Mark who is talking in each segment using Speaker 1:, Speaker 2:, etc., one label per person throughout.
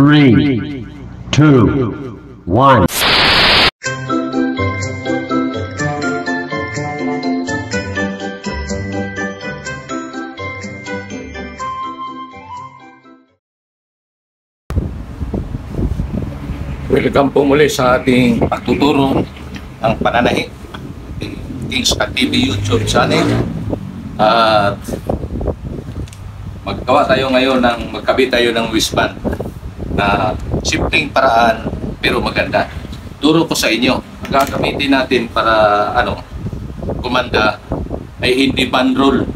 Speaker 1: 3, 2, 1.
Speaker 2: Welcome po muli sa ating pagtuturo ng pananahi Kings TV YouTube channel. At magkawa tayo ngayon magkabit tayo ng wristband na simpleng paraan pero maganda. Turo ko sa inyo. Ang gagamitin natin para kumanda ay hindi bandroll.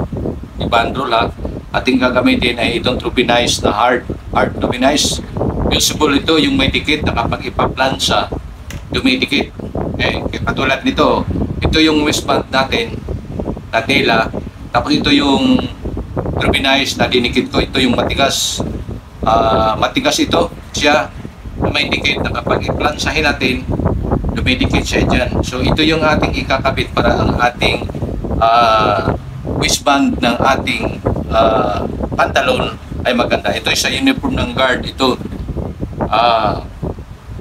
Speaker 2: Hindi bandroll ha. Ating gagamitin ay itong Trubinize na hard Trubinize. Usable ito yung may dikit na kapag ipa-plansa, dumidikit. Katulad nito, ito yung wristband natin na tela, tapos ito yung Trubinize na dinikit ko, ito yung matigas. Matigas ito siya na may dikit na kapag i-plansahin natin, dumidikit siya dyan. So ito yung ating ikakabit para ang ating wristband ng ating pantalon ay maganda. Ito sa uniform ng guard, ito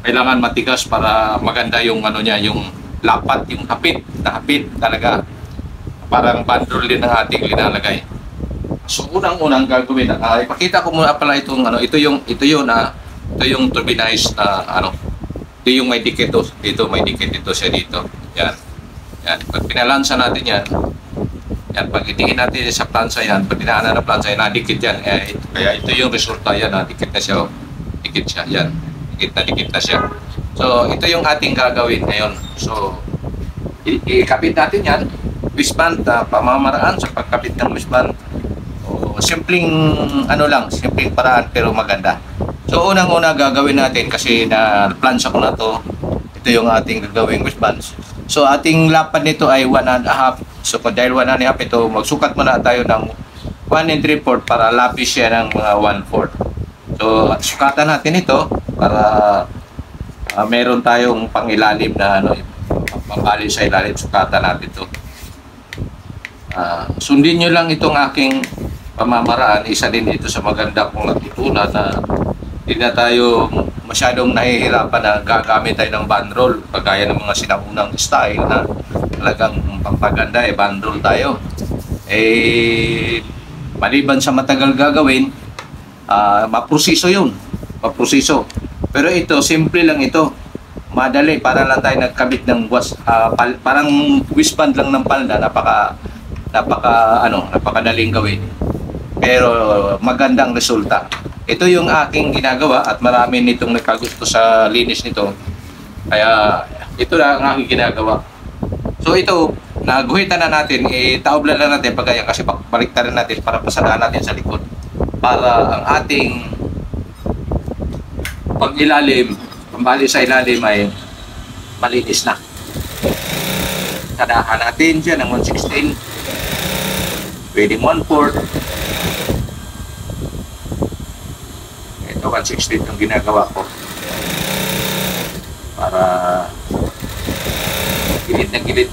Speaker 2: kailangan matigas para maganda yung yung lapat, yung hapit talaga. Parang bandroll din ang ating linalagay. So unang gagawin, ipakita ko muna pala itong ito yung Trubinize na ito yung may dikit dito, may dikit ito siya dito. Yan. Pag pinalansa natin yan, pag itingin natin sa plansa yan, pag dinaanan na plansa yan, nadikit yan. Kaya ito yung resulta yan, nadikit na siya. Dikit siya, yan. Dikit na siya. So, ito yung ating gagawin ngayon. So, ikabit natin yan. Wristband, pamamaraan sa pagkabit ng wristband. Simpleng simpleng paraan pero maganda. So, unang-una gagawin natin kasi na-plansa ko na to. Ito yung ating gagawing wristband. So, ating lapad nito ay 1.5. So, dahil 1.5 ito, magsukat muna tayo ng 1 3/4 para lapis siya ng mga 1/4. So, sukatan natin ito para meron tayong pangilalim na pambali sa ilalim. Sukatan natin ito. Sundin nyo lang itong aking pamamaraan. Isa din ito sa maganda kong natutunan na hindi na tayo masyadong nahihirapan na gagamit tayo ng bandroll. Kagaya ng mga sinaunang style na talagang pampaganda, bandroll tayo. Maliban sa matagal gagawin, maproseso yun. Maproseso. Pero ito, simple lang ito. Madali, para lang tayo nagkabit ng parang wristband lang ng palda. Napakadaling gawin. Pero magandang resulta. Ito yung aking ginagawa at marami nitong nagkagusto sa linis nito. Kaya ito lang ang aking ginagawa. So ito, naguhitan na natin, taoblan na natin pagkaya kasi baliktarin natin para pasadaan natin sa likod. Para ang ating pag-ilalim, pambali sa ilalim ay malinis na. Sadahan natin siya ng 1/16. Pwedeng 1/4. Ito 1/16 yung ginagawa ko. Para gilid na gilid.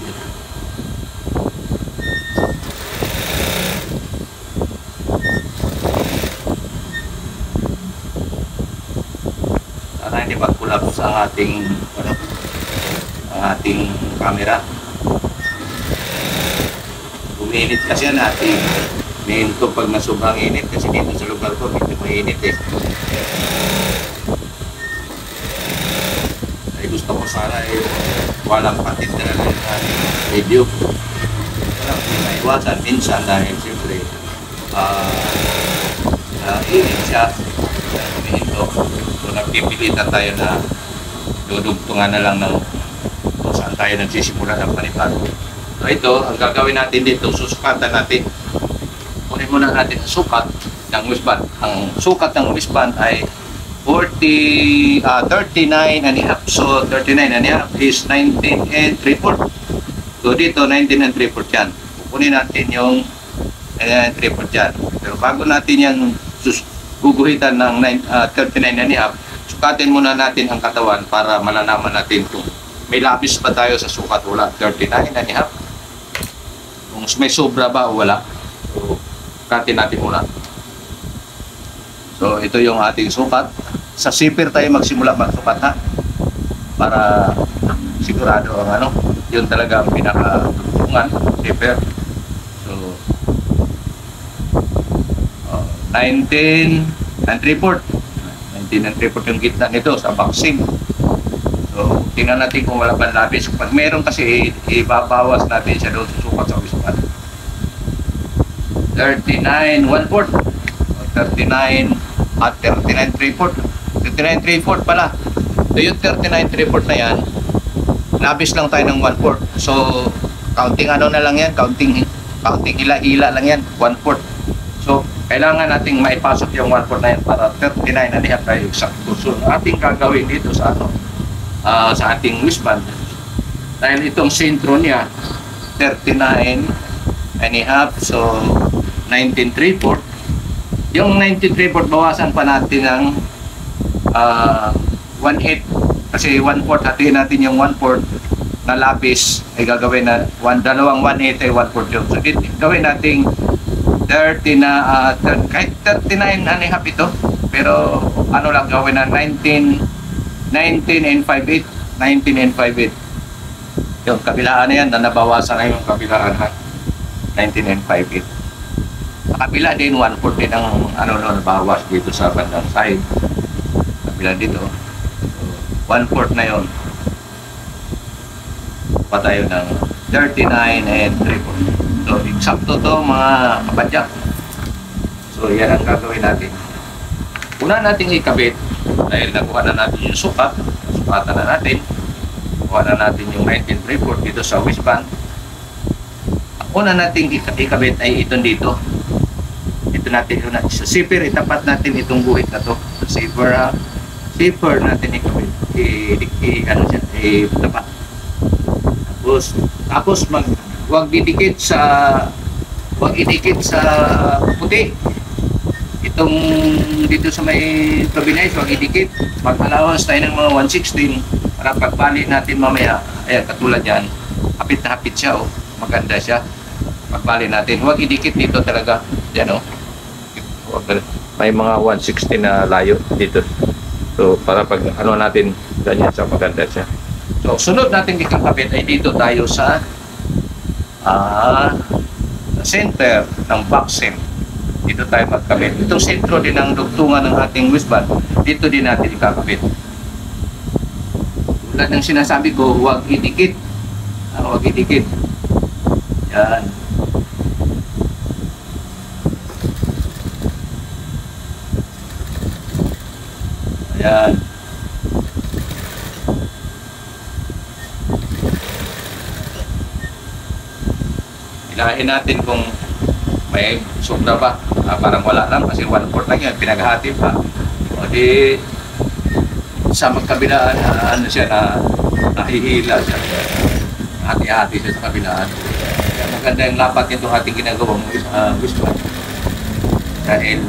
Speaker 2: Sana hindi mag-collapse ang ating camera. Uminit kasi yan ating minto pag nasobrang init kasi dito sa lugar ko medyo mainit ay gusto ko sana walang patid na video. Walang pinaiwasan minsan dahil siyempre init siya minto. So nagpipilitan tayo na dudugtungan na lang ng kung saan tayo nagsisimula ng panibago. So ito, ang gagawin natin dito, susukatan natin. Kunin muna natin ang sukat ng wristband. Ang sukat ng wristband ay 39.5. So 39.5 is 19 3/4. So dito 19 3/4 yan. Kunin natin yung 3/4 yan. Pero bago natin yan guguhitan ng 39.5, sukatin muna natin ang katawan para malalaman natin kung may labis ba tayo sa sukat. Wala. 39.5. Kung may sobra ba o wala. So, sukatin natin muna. So, ito yung ating sukat. sa zipper tayo magsimula magsukat ha. Para sigurado ang ano, yun talaga ang pinaka-tugtungan, zipper. So, 19 and 3/4. 19 and 3/4 yung gitna nito sa boxing. So, tingnan natin kung wala bang labis. Pag meron kasi, ibabawas natin siya doon susukat sa wisukat. 39 1/4. 39 at 39 3/4. 39 3/4 pala. So, yung 39 3/4 na yan, labis lang tayo ng 1/4. So, counting ano na lang yan, counting hila-hila lang yan, 1/4. So, kailangan nating maipasok yung 1/4 na yan para 39 and a half tayo exacto. So, ating gagawin dito sa ano, sa ating wristband. Dahil itong sentro niya, 39 and a half, so 19 3/4. Yung 19 3/4, bawasan pa natin ng 1/8. Kasi 1/4, hatiin natin yung 1/4 na lapis ay gagawin na dalawang 1/8 ay 1/4 yun. So gawin nating 30 na kahit 39 and a half ito, pero ano lang gawin na 19 and 5/8. 19 and 5/8 yung kabilaan na yan, na nabawasan na yung kabilaan ha. 19 and 5/8 sa kabila din 1/4 din ang ano nabawas dito sa bandang side, kabila dito. So, 1/4 na yun pa tayo ng 39 and 3/4. So eksakto to mga kapadyak. So yan ang gagawin natin. Una natin ikabit dahil nakuha na natin yung sukatan na natin. Kuha na natin yung 19 3/4 dito sa wristband. Ang una natin ikabit ay ito dito. Ito natin yun sa zipper, itapat natin itong guhit na to. Sa zipper natin ikabit. Ano siya, itapat. Tapos huwag idikit sa puti. Itong dito sa may provenance, huwag idikit. Mag-allowance tayo ng mga 116 para pagbali natin mamaya. Ayan, katulad yan. Hapit na hapit siya, oh. Maganda siya. Pagbali natin. Huwag idikit dito talaga. Yan, oh. May mga 116 na layo dito. So, para pag ano natin, ganyan siya, maganda siya. So, sunod natin ikakabit ay dito tayo sa center ng boxing. Dito tayo magkabit. Itong sentro din ng dugtungan ng ating wristband. Dito din natin ikakabit. Tulad ng sinasabi ko, huwag idikit. Huwag idikit. Yan. Ayan. Hilahin natin kung may sobra ba. Parang wala lang kasi 1/4 lang yan. Pinaghati pa. O di sa magkabilaan ano siya na nahihila siya. Hati-hati siya sa kabilaan. Kaya maganda yung lapat nito ating ginagawang wristband. Dahil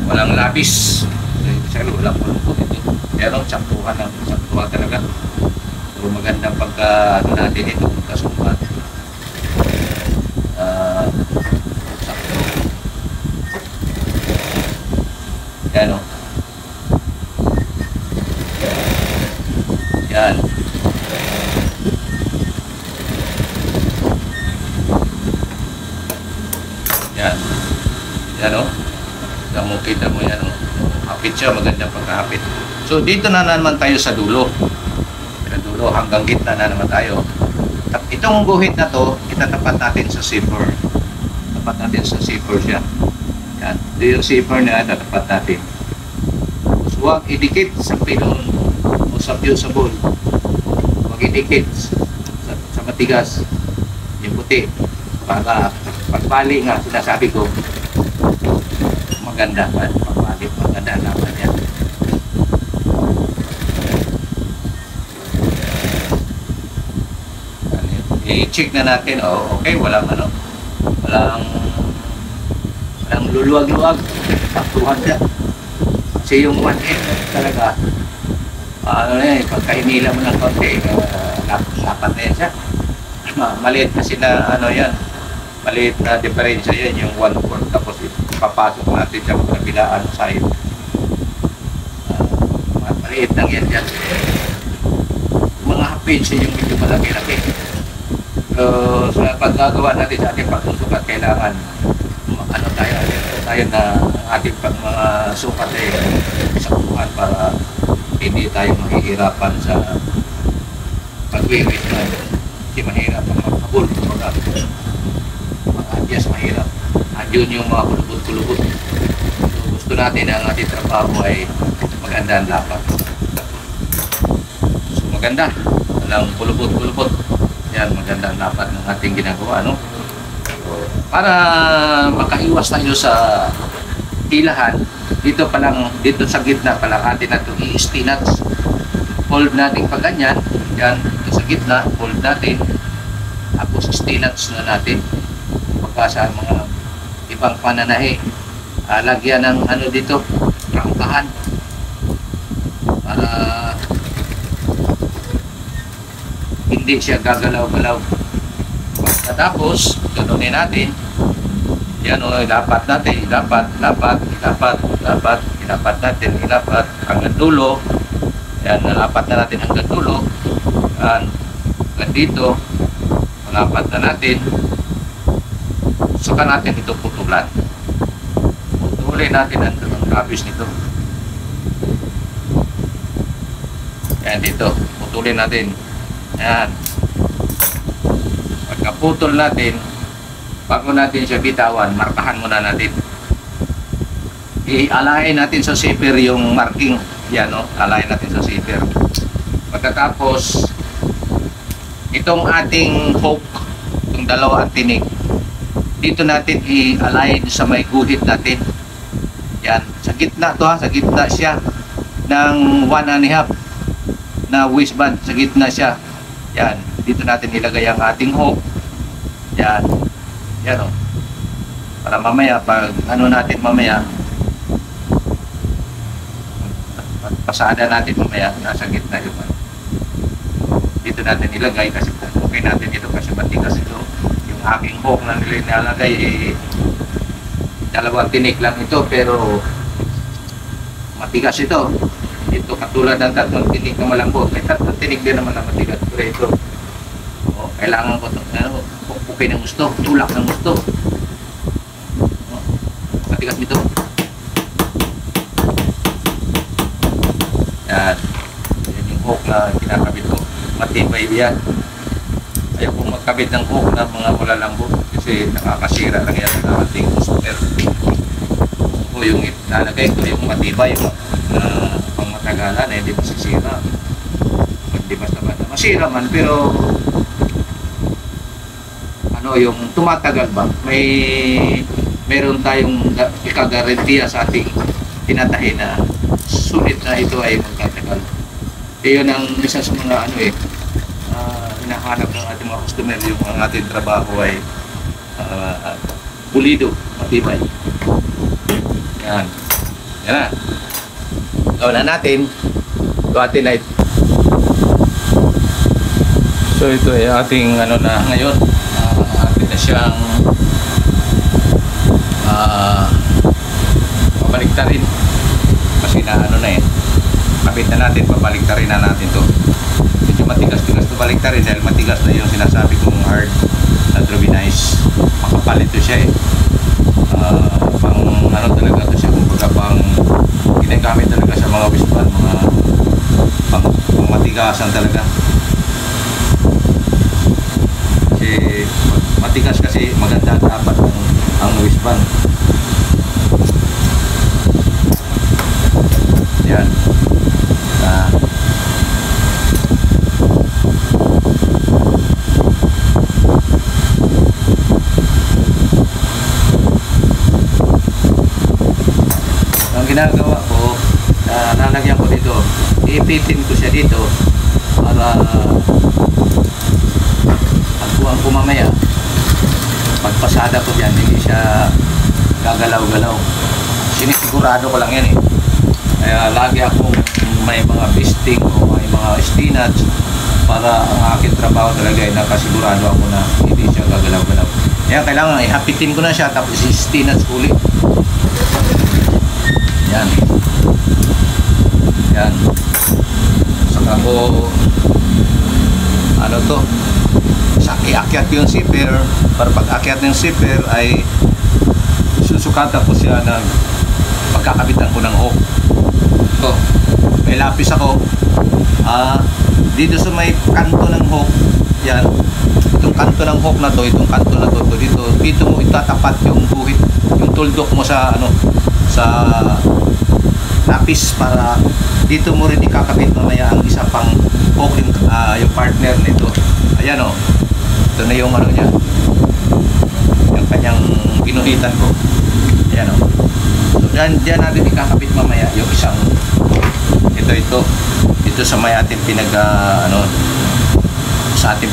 Speaker 2: walang labis. Kasi walang pulupot ito. Pero saktuhan talaga. So maganda pagka ano natin ito, kasukat. Sakto. Yan o. Yan. Yan. Yan o. Kita mo yan o. Hapit siya, maganda pagkahapit. So dito na naman tayo sa dulo. Sa dulo hanggang gitna na naman tayo. Itong guhit na to, itatapat natin sa zipper. Tapat natin sa zipper siya. Yan. Ito yung zipper na tatapat natin. So, huwag idikit sa pilon o sa fusible. Huwag idikit sa matigas. Yung puti. Para pagbali nga, sinasabi ko, maganda pa. Pagbali, maganda naman yan. I-check na natin, okay, walang luluwag-luwag, saktuhan siya. Kasi yung 1/8 talaga, pagka hinila mo ng konti, lapat na yan siya. Maliit kasi na, maliit na diferensya yan, yung 1/4, tapos ipapasok natin sa kabilaan side. maliliit lang yan dyan. Mga hapin siya yung medyo malaki-laki. So, sa paggagawa natin sa ating pagsusukat, kailangan ano tayo na ating pag mga sukat ay saktuhan para hindi tayo mahihirapan sa pag-wiwit na hindi mahirap ang magkabul. Mga adyas mahirap. Andun yung mga kulubot-kulubot. So, gusto natin ang ating trabaho ay maganda ang dapat. So, maganda. Walang kulubot-kulubot. Yan, maganda ang dapat ng ating ginagawa, no? Para makaiwas tayo sa hilahan, dito pa lang, dito sa gitna pa lang atin na ito i-stinats. Hold natin pag ganyan, yan, sa gitna, hold natin. Tapos stinats na natin. Pagka sa mga ibang pananahe, lagyan ng ano dito, rangkahan. Para hindi siya gagalaw-galaw. Pagkatapos, ganunin natin. Yan o, ilapat natin, ilapat natin, ilapat hanggang dulo. Yan, nalapat na natin hanggang dulo. Yan, hanggang dito, nalapat na natin. Saka natin ito putulan. Putulin natin ang kabis nito. Yan, dito, putulin natin. Yan. Pagkaputol natin, bago natin siya bitawan, markahan muna natin. Ialahin natin sa zipper yung marking. Yan, no? Alahin natin sa zipper. Pagkatapos, itong ating hook, itong dalawang tinik, dito natin i-align sa may guhit natin. Yan. Sa gitna to ha, sa gitna siya ng 1.5 na waistband. Sa gitna siya. Yan, dito natin ilagay ang ating hook. Yan. Yan o. Para mamaya, pag ano natin mamaya, pasada natin mamaya, nasa gitna yun. Dito natin ilagay kasi pupukin natin ito kasi matigas ito. Yung aking hook na nilalagay, dalawang tinik lang ito pero matigas ito. Ito katulad ng tatlong tinik na malambot. May tatlong tinik din naman na matigas. Pero ito, kailangan ko ito. Pupukin ng gusto. Tulak ng gusto. Matigas nito. Yan. Yan yung hook na kinakabit ko. Matibay yan. Ayaw kong magkabit ng hook na mga malalambot. Kasi nakakasira lang yan ng ating customer. O yung ilalagay ko yung matibay. Tagalan eh, hindi masisira. Hindi basta-basta. Masira man, pero ano, yung tumatagal ba? Meron tayong ikagarantiya sa ating tinatahi na sulit na ito ay magtatagal. Yun ang isa sa mga ano hinahanap ng ating mga customer, yung ang ating trabaho ay pulido, matibay. Yan. Yan na. Gawin na natin. Ito atin na ito. So ito ay ating ano na ngayon. Atin na siyang pabaliktarin. Kasi na ano na eh. Kapit na natin, pabaliktarin na natin to. Medyo matigas-tigas to baliktarin dahil matigas na yung sinasabi kong hard na Drobinize. Makapal ito siya eh. Pang ano talaga ito siya, kumbaga pang ginagamit talaga sa mga wispan, mga pang matigasan talaga. Kasi matigas kasi maganda dapat ang wispan. Yan. Ginagawa ko, lalagyan ko dito, ipitin ko siya dito para pagkuhan ko mamaya, pagpasada ko dyan, hindi siya gagalaw-galaw. Sinisigurado ko lang yan eh. Kaya lagi akong may mga bisting o may mga stinats para ang aking trabaho talaga ay nakasigurado ako na hindi siya gagalaw-galaw. Kaya kailangan ihapitin ko na siya tapos stinats ulit. Yan. Yan. Ako, ano to, sa iakyat yung zipper, para pag akyat ng zipper ay susukatan ko siya ng pagkakabitan ko ng hook. Ito, may lapis ako. Dito sa may kanto ng hook, yan, itong kanto ng hook na to, itong kanto na to, dito mo itatapat yung guhit, yung tuldok mo sa ano, sa lapis, para dito mo rin ikakabit mamaya ang isa pang hook, yung partner nito. Ayan o, ito na yung ano niya, yung kanyang ginuhitan ko. Ayan o, so dyan natin ikakabit mamaya yung isang ito sa may ating sa ating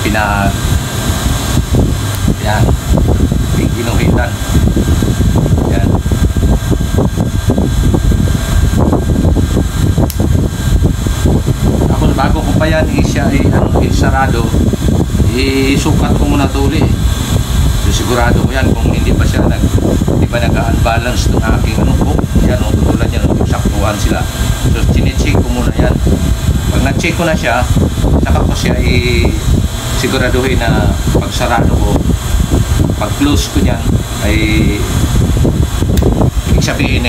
Speaker 2: yan, ginuhitan. Yan. Ako, bago ko pa yan isarado, isukat ko muna ito uli. So, sigurado ko yan kung hindi pa nag-unbalance ng aking hook. Yan o, tulad yan, saktuhan sila. So, chinecheck ko muna yan. Pag na-check ko na siya, saka ko siya siguraduhin na pag sarado ko, pag close ko niyan, ay ibig sabihin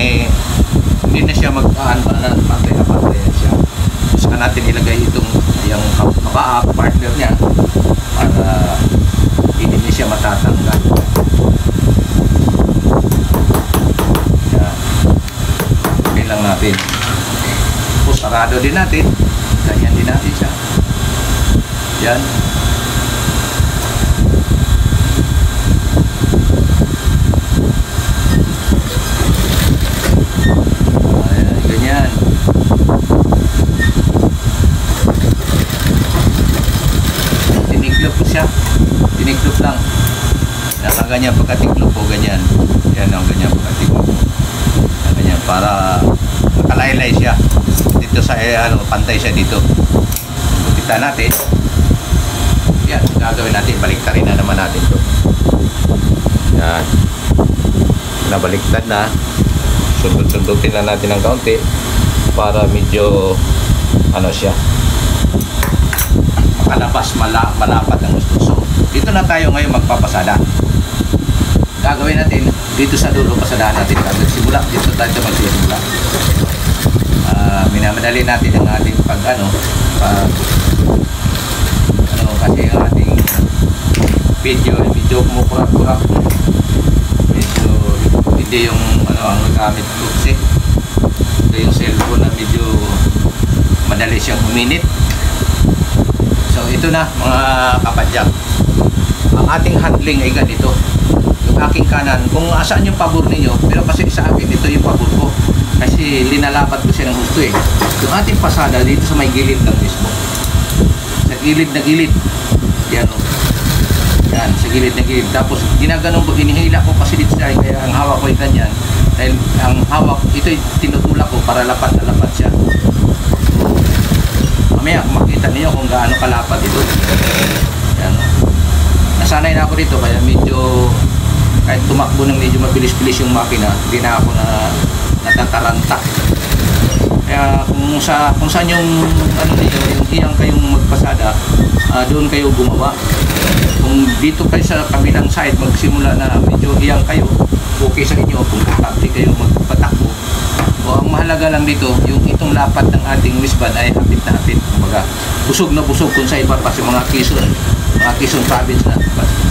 Speaker 2: hindi na siya mag-unbalance, pantay na siya. So, saka natin ilagay yung partner niya para hindi niya siya matatanggal. Yan. Okay lang natin. Tapos sarado din natin. Ganyan din natin siya. Yan. Ayan, ganyan. Tiniklop ko siya. Tiniklop lang. Nakaganyan pagkatiklop ko, ganyan. Yan ang ganyan pagkatiklop ko. Ganyan, para nakalaylay siya. Dito sa pantay siya dito. Kita natin. Yan, gagawin natin, baliktarin na naman natin to. Yan, nabaliktad na. Sundot-sundutin na natin ng kaunti para medyo siya makalabas, malapat ang gusto. So dito na tayo ngayon magpapasada. Gagawin natin dito sa dulo, pasadahan natin. Simula dito tayo magsimula. Minamadali natin ang ating kasi ang ating video kumukurak-kurak, medyo hindi yung ang gamit ko kasi ito yung cellphone na medyo madali siyang uminit. So ito na mga kapadyak, ang ating handling ay ganito. Yung aking kanan, kung asaan yung pabor ninyo, pero kasi sa akin ito yung pabor ko kasi linalapat ko siya ng gusto eh. Yung ating pasada dito sa may gilid lang mismo, sa gilid na gilid, yan o, yan sa gilid na gilid. Tapos ginaganon ko, hinihila ko kasi dito siya, kaya ang hawak ko ay ganyan, dahil ang hawak ito ay tinutulak ko para lapat na lapat siya. Mamaya makita niyo kung gaano kalapat ito. Yan o, nasanay na ako dito, kaya medyo kahit tumakbo ng medyo mabilis-bilis yung makina, hindi na ako natataranta. Kaya kung saan yung yung hiyang kayong magpasada, doon kayo gumawa. Kung dito kayo sa kabilang side magsimula na medyo hiyang kayo, okay sa inyo, kung komportable kayo magpatakbo. O ang mahalaga lang dito, yung itong lapat ng ating misband ay hapit na hapit. Kumbaga, busog na busog kung sa iba pa sa mga Quezon province na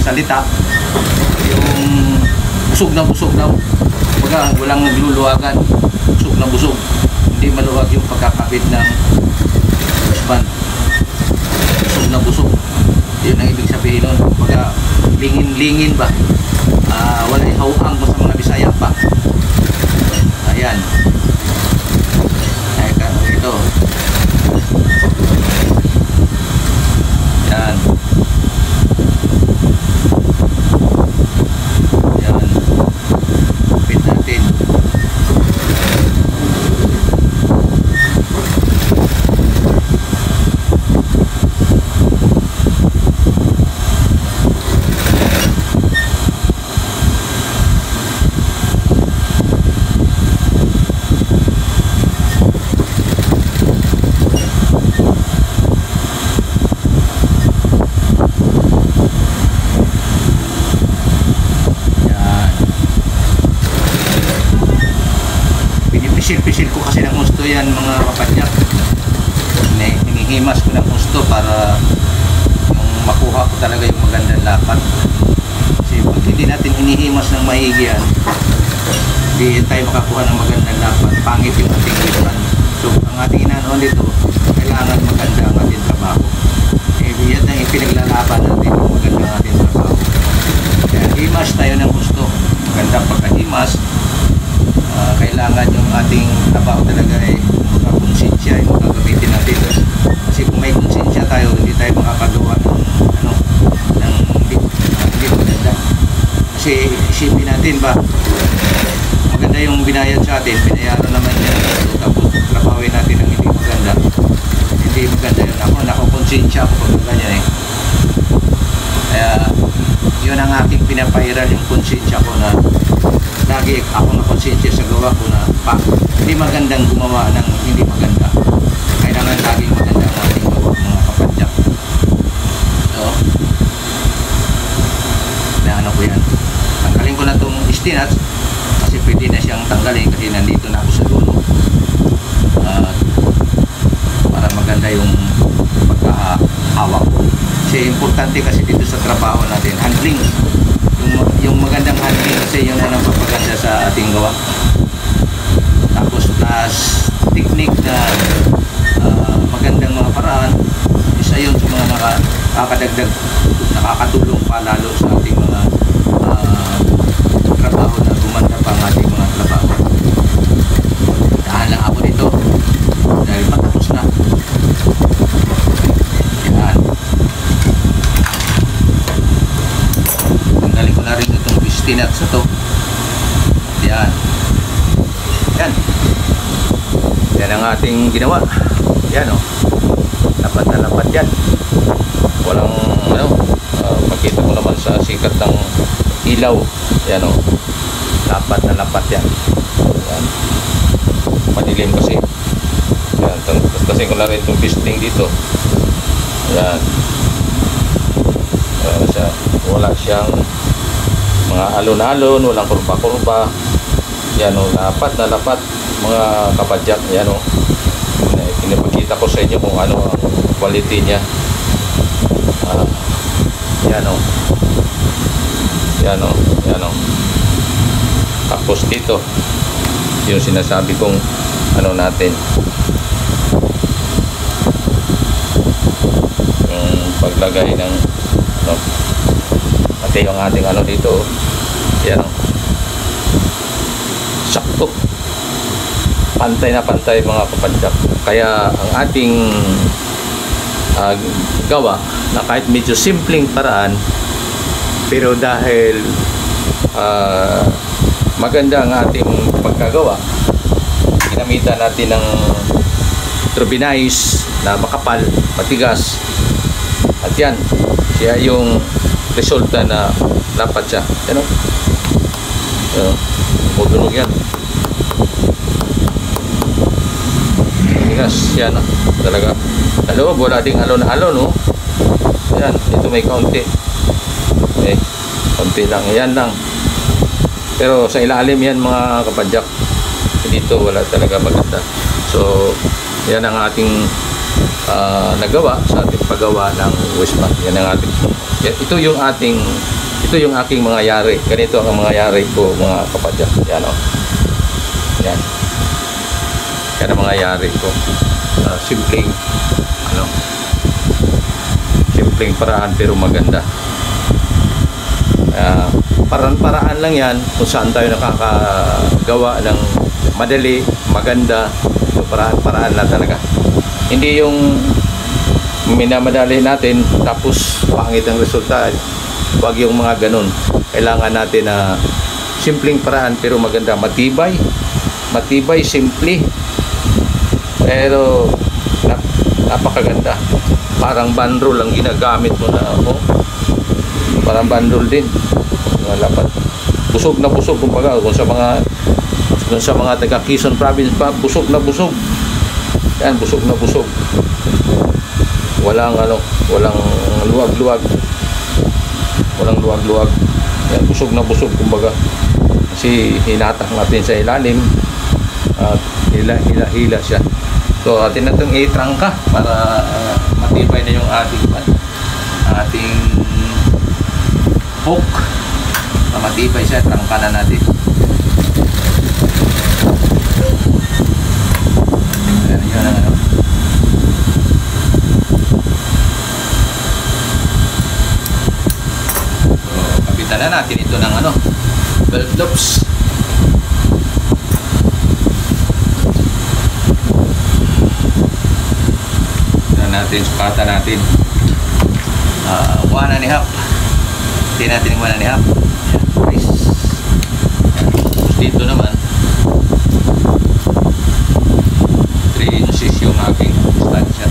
Speaker 2: salita, yung busog na busog daw. Kumbaga, walang nagluluwagan, busog na busog. Hindi maluwag yung pagkakabit ng misband. Busog na busog. Yun ang ibig sabihin nun. Kumbaga, lingin-lingin ba? Walay hauang mo sa mga Bisaya pa. Ayan. Ay, ito. Yan. Yan. Kapit natin. mga kapadyak. Hinihimas ko ng gusto para yung makuha ko talaga yung magandang lapat. Kasi pag hindi natin hinihimas ng maigi yan, hindi tayo makakuha ng magandang lapat. Pangit yung ating wisman. So ang ating inaanoon dito, kailangan maganda ang ating trabaho. Yan ang ipinaglalaban natin yung maganda ang ating trabaho. Kaya himas tayo ng gusto. Maganda pagkahimas. Kailangan yung ating trabaho talaga ay makakonsensya yung magagamitin natin. Kasi kung may konsensya tayo, hindi tayo makakagawa ng hindi maganda. Kasi isipin natin ba, maganda yung binayad sa atin, binayaran naman niya, tapos trabawin natin ng hindi maganda. Hindi maganda yun. Nakakonsensya ako pag ganyan eh. Kaya yun ang aking pinapairal, yung konsensya ko na lagi ako na konsensya sa gawa ko na hindi magandang gumawa ng hindi maganda. Kailangan laging maganda ang ating gawa, mga kapadyak. So, ano ko yan. Tanggalin ko na itong stinats kasi pwede na siyang tanggalin kasi nandito na ako sa dulo. Para maganda yung pagkahawak ko. Kasi importante kasi dito sa trabaho natin, handling. Yung magandang handling kasi yun ang nagpapaganda sa ating gawa. Tapos plus technique na magandang mga paraan, isa yun sa mga nakakatulong pa lalo sa ating mga trabaho na gumanda pa ang ating mga trabaho. Dahan lang ako dito dahil patapos na. Yan. Tanggalin ko na rin itong pistinat sa to. Yan. Yan. Yan ang ating ginawa. Yan o. Lapat na lapat yan. Walang makita mo naman sa sikat ng ilaw. Yan o. Lapat na lapat yan. Yan. Madilim kasi. Yan. Tapos kasi ko na rin itong pisting dito. Yan. Wala siyang mga alon-alon, walang kurba-kurba. Yan o, lapat na lapat mga kapadyak. Yan o, pinapakita ko sa inyo kung ano ang quality niya. Yan o, yan o, yan o. Tapos dito yung sinasabi kong ano natin, yung paglagay ng pati yung ating ano dito. Yan o, sakto, pantay na pantay mga kapadyak. Kaya ang ating gawa na kahit medyo simpleng paraan, pero dahil maganda ang ating pagkagawa, ginamitan natin ng turbinize na makapal, matigas, at yan siya yung resulta na dapat siya. Yan o, madunog yan, matigas yan o, talaga. Loob wala ding alon-alon o. Yan, dito may kaunti, kaunti lang, yan lang. Pero sa ilalim yan mga kapadyak, dito wala talaga maganda. So yan ang ating nagawa sa ating paggawa ng Wisma. Yan ang ating, ito yung aking mga yari. Ganito ang mga yari ko mga kapadyak. Yan o, yan, yan ang mga yari ko. Simpleng simpleng paraan pero maganda. Paraan lang yan kung saan tayo nakakagawa ng madali, maganda. So paraan lang talaga. Hindi yung minamadali natin tapos pangit ang resulta. Huwag yung mga ganun. Kailangan natin na simpleng paraan pero maganda, matibay, simple, pero napakaganda. Parang bandrol ang ginagamit mo na parang bandrol din. Lapat. Busog na busog kumbaga kung sa mga taga Quezon province pa, busog na busog. Yan, busog na busog. Walang walang luwag-luwag. Walang luwag-luwag. Yan, busog na busog kumbaga. Kasi hinatak natin sa ilalim. At hila siya. So atin na itong itrangka para matibay na yung ating hook. Matibay siya, trangka na natin. Ayan yun ang ano. So kapitan na natin ito ng ano, belt loops. Sukatan natin 1 and a half. Hindi natin yung 1 and a half. Nice. Dito naman 3 inches yung aking distansya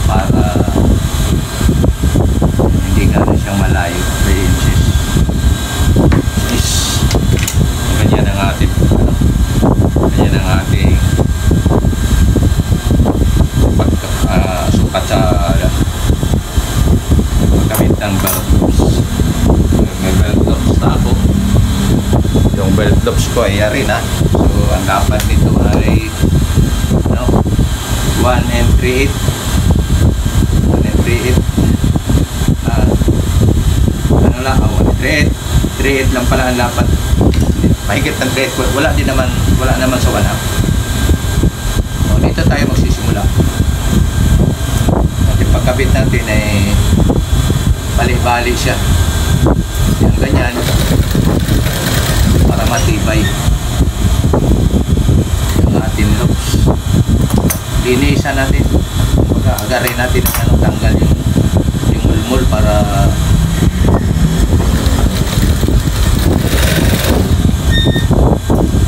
Speaker 2: para hindi gano'n siyang malayo. 3 inches. Nice. Ganyan ang ating sukat sa paggamit ng belt loops. May belt loops na ako. Yung belt loops ko ay rin ha. So ang dapat nito ay 1 and 3/8. 1 and 3/8. Ano lang, 1 and 3/8. 3/8 lang pala ang dapat. Mahigit ng 3/8. Wala naman sa 1/2. So dito tayo magsisimula. Pagkabit natin ay bali-bali siya. Yung ganyan para matibay yung ating loops. Linisan natin. Agarin natin ang tanggal yung mulmul para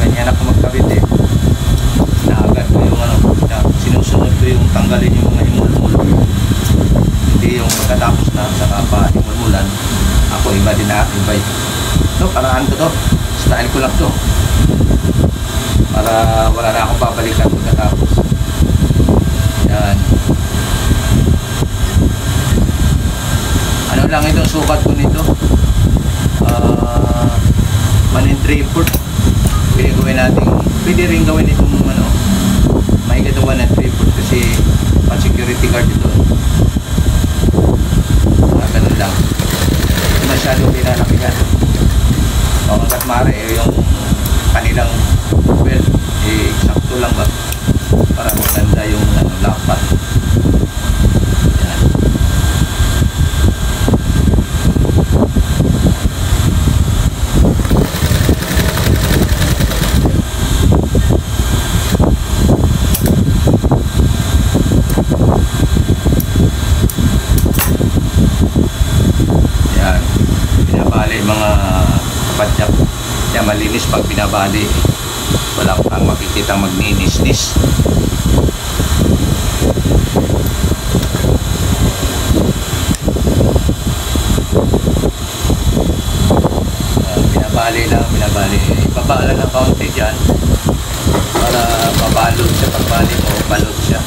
Speaker 2: ganyan ako magkabit eh. Naagad ko yung sinusunod ko yung tanggalin yung mga mulmul. Yung pagkatapos na sa paimulmulan, ako iba din na ibay. So, paraan ko to. Style ko lang to. Para wala na akong babalikan pagkatapos. Yan. Ano lang itong sukat ko nito? 1 and 3/4. Pwede rin gawin itong mahigit 1 and 3/4 kasi security guard ito. Ganun lang. Masyadong pinalakihan. O hanggat mare yung kanilang belt sakto lang ba para maganda yung lapat. Yan. Mga kapadyak kaya malinis pag binabali, wala kang makikita magninis-nis. Binabali ibabala ng kaunti dyan para mabalot siya. Pagbali mo, balot siya.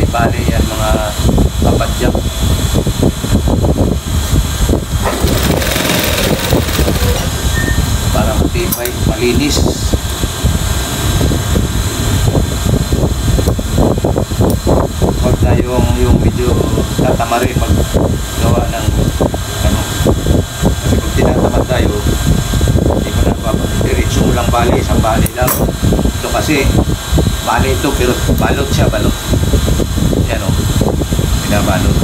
Speaker 2: Bali yan mga kapadyak. Para matibay, malinis. Huwag na yung medyo tatamarin maggawa ng kasi kung tinatamad tayo, hindi ko na diretso mo lang bali, isang bali lang. Ito kasi bali ito pero balot siya, balot. Yan o, binabalot.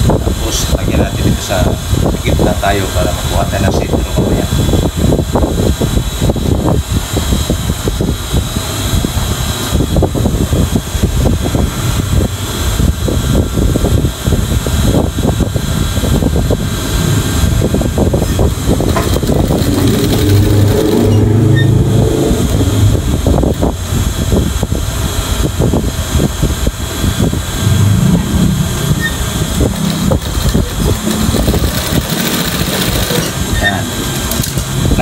Speaker 2: Tapos lagyan natin ito sa gitna tayo para makuha tayo ng sentro mamaya.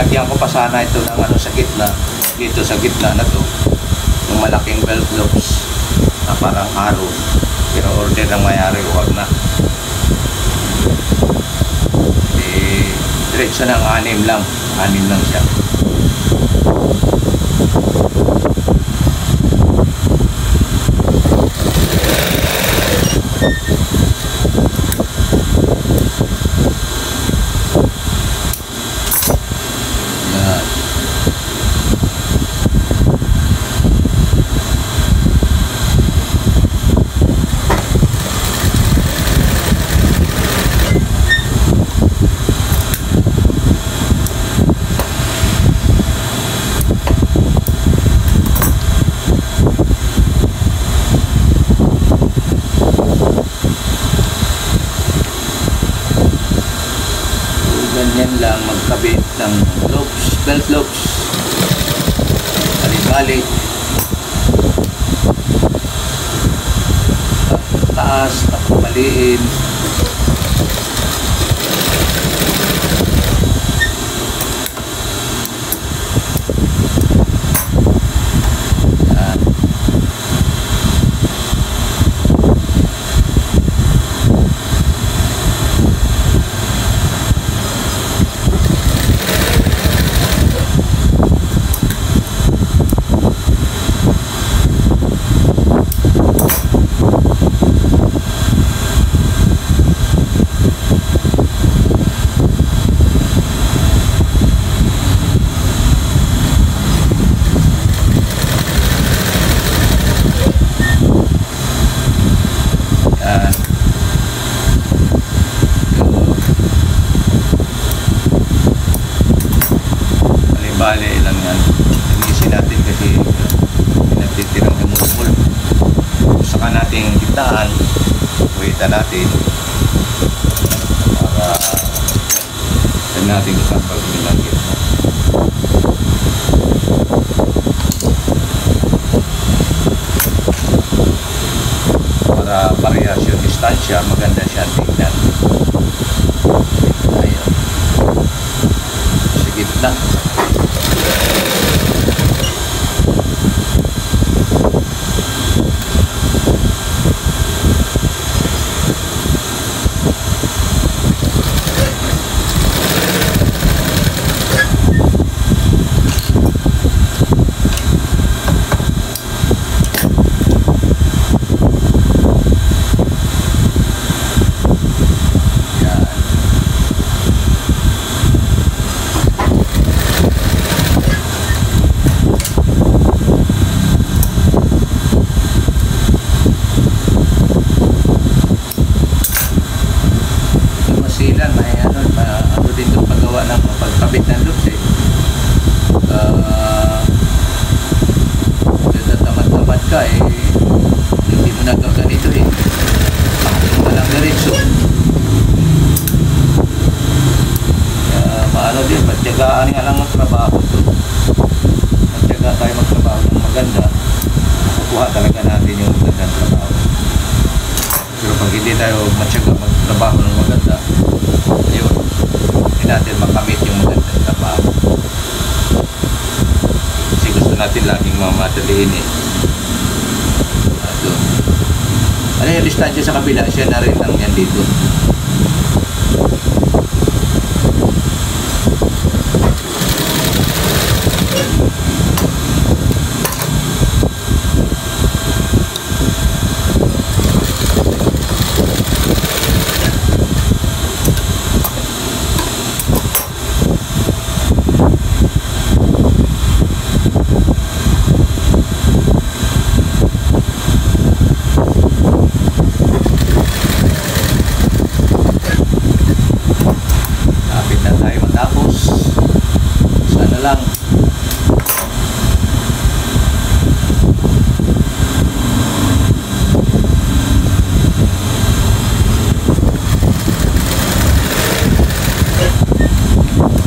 Speaker 2: Lagyan ko pa sana ito ng ano sa gitna. Dito sa gitna na to. Yung malaking belt loops na parang arrow. Pero order ng mayari, huwag na. Eh, diretso ng 6 lang. 6 lang siya. Ganyan lang magkabit ng loops, belt loops, balik-balik, taas, maliin. Bale lang yan. Linisin natin kasi pinagtitirang emulmul. Saka natin gitnaan, kuhitan natin para saan natin kung pag nilagyan. Para parehas yung distansya, maganda siya tingnan. Ayun. Sa gitna. Pagkabit ng loops tamad-tamad ka hindi mo na ganito yung walang diretso maano din, magtyagaan nga lang ang trabaho to. Magtyaga tayo magtrabaho ng maganda, kukuha talaga natin yung magandang trabaho. Pero pag hindi tayo matyaga magtrabaho ng maganda, yun, hindi natin makamit yung magandang trabaho. Kasi gusto natin laging mamadaliin ano yung distansya sa kabila, siya na rin lang yan dito. Lang.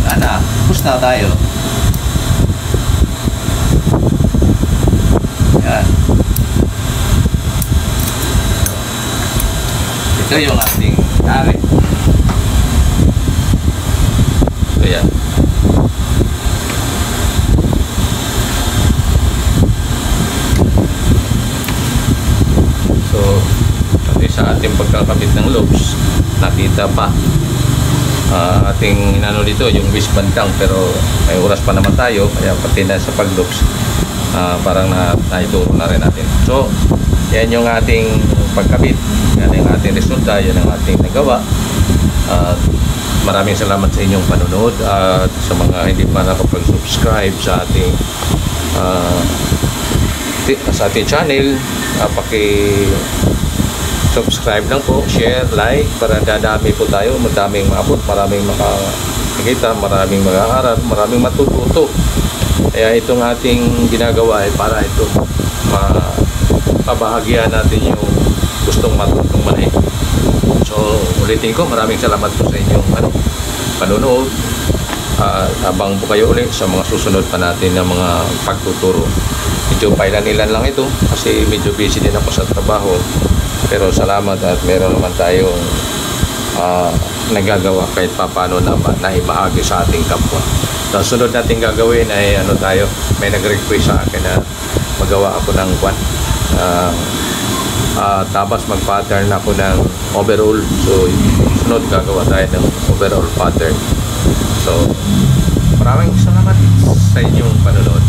Speaker 2: Ana, pusta tayo. Yan. Ito yung ating ari. Ayan. pagkakabit ng loops, nakita pa ating inano dito yung wristband lang, pero may oras pa naman tayo, kaya pati na sa pag-loops parang naituro na rin natin. So yan yung ating pagkabit, yan yung ating resulta, yan ang ating nagawa. Maraming salamat sa inyong panonood, at sa mga hindi pa nakapag-subscribe sa ating channel, subscribe lang po, share, like, para dadami po tayo, madaming maabot, maraming makakita, maraming makakaharap, maraming matututo. Kaya itong ating ginagawa ay para ito mapabahagyan natin yung gustong matutong mali. So ulitin ko, maraming salamat po sa inyong panonood, abang po kayo ulit sa mga susunod pa natin ng mga pagtuturo. Medyo pailan-ilan lang ito kasi medyo busy din ako sa trabaho, pero salamat at meron naman tayong nagagawa kahit papano na naibahagi sa ating kapwa. Ang sunod natin gagawin ay may nag-request sa akin na magawa ako ng tapos mag-pattern ako ng overall. So sunod gagawa tayo ng overall pattern. So maraming salamat sa inyong panonood.